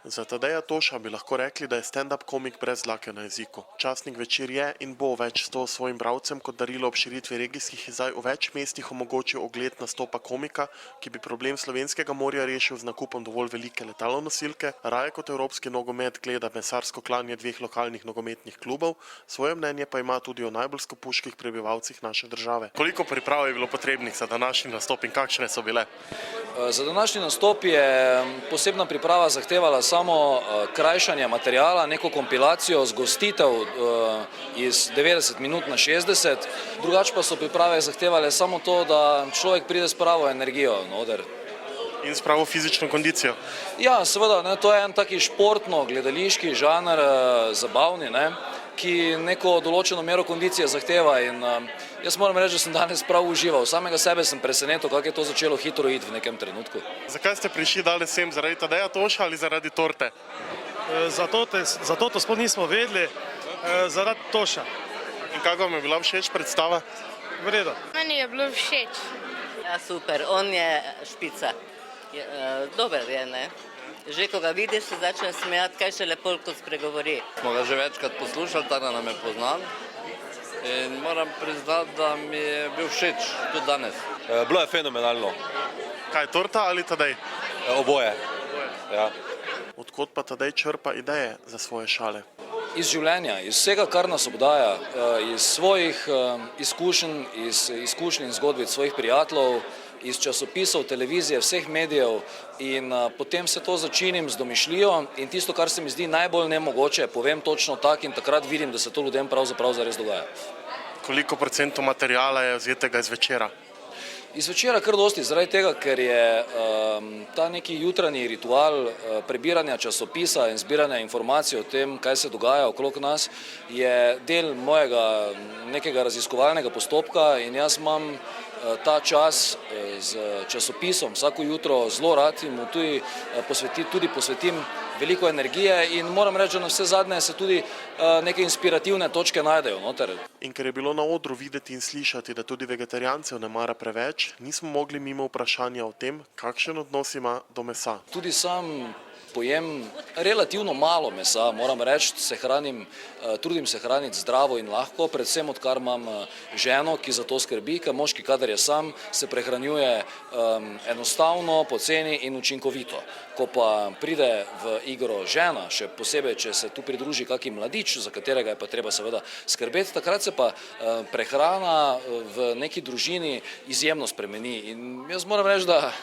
Za Tadeja Toša bi lahko rekli, da je stand-up komik brez dlake na jeziku. Časnik Večer je in bo več 100 svojim bralcem kot darilo ob širitvi regijskih izdaj v več mestih omogočil ogled nastopa komika, ki bi problem slovenskega morja rešil z nakupom dovolj velike letalonosilke, raje kot evropski nogomet gleda mesarsko klanje dveh lokalnih nogometnih klubov, svoje mnenje pa ima tudi o najbolj skopuških prebivalcih naše države. Koliko priprav je bilo potrebnih za današnji nastop in kakšne so bile? Za današnji nastop je posebna priprava zahtevala samo krajšanje materijala, neko kompilacijo, zgostitev iz 90 minut na 60, drugače pa so priprave zahtevale samo to, da človek pride s pravo energijo noter. In s pravo fizično kondicijo? Ja, seveda, to je en taki športno-gledališki žanr, zabavni, ki neko določeno mero kondicije zahteva in jaz moram reči, da sem danes prav užival. Samega sebe sem presenetil, kako je to začelo hitro iti v nekem trenutku. Zakaj ste prišli danes sem, zaradi Tadeja Toša ali zaradi torte? Zato to sploh nismo vedeli, zaradi Toša. In kako vam je bila všeč predstava? V redu. Meni je bilo všeč. Ja, super, on je špica. Dober je, ne? Že ko ga vidiš, se začne smejati, kaj še lepo, ko spregovori. Smo ga že večkrat poslušali, tako da nam je poznan. In moram priznati, da mi je bil všeč tudi danes. Bilo je fenomenalno. Kaj, torta ali Tadej? Oboje. Ja. Odkot pa Tadej črpa ideje za svoje šale? Iz življenja, iz vsega, kar nas obdaja, iz svojih izkušenj, iz izkušenj in zgodbic svojih prijateljev, iz časopisov, televizije, vseh medijev in potem se to začinim z domišljijo in tisto, kar se mi zdi najbolj nemogoče, povem točno tako in takrat vidim, da se to ljudem pravzaprav zares dogaja. Koliko procentov materijala je vzetega iz Večera? Iz Večera kar dosti, zaradi tega, ker je ta neki jutranji ritual prebiranja časopisa in zbiranja informacij o tem, kaj se dogaja okrog nas, je del mojega nekega raziskovalnega postopka in jaz imam ta čas z časopisom vsako jutro zelo rad in mu tudi posvetim veliko energije in moram reči, da na vse zadnje se tudi neke inspirativne točke najdejo noter. In ker je bilo na odru videti in slišati, da tudi vegetarijancev ne mara preveč, nismo mogli mimo vprašanja o tem, kakšen odnos ima do mesa. Tudi sam pojem relativno malo mesa, moram reči, trudim se hraniti zdravo in lahko, predvsem odkar imam ženo, ki za to skrbi, ker moški, kadar je sam, se prehranjuje enostavno, poceni in učinkovito. Ko pa pride v igro žena, še posebej, če se tu pridruži kaki mladič, za katerega je pa treba seveda skrbeti, takrat se pa prehrana v neki družini izjemno spremeni. In jaz moram reči, da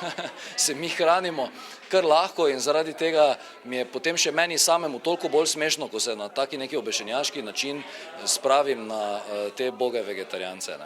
se mi hranimo kar lahko in zaradi tega mi je potem še meni samemu toliko bolj smešno, ko se na taki neki obešenjaški način spravim na te boge vegetarijance.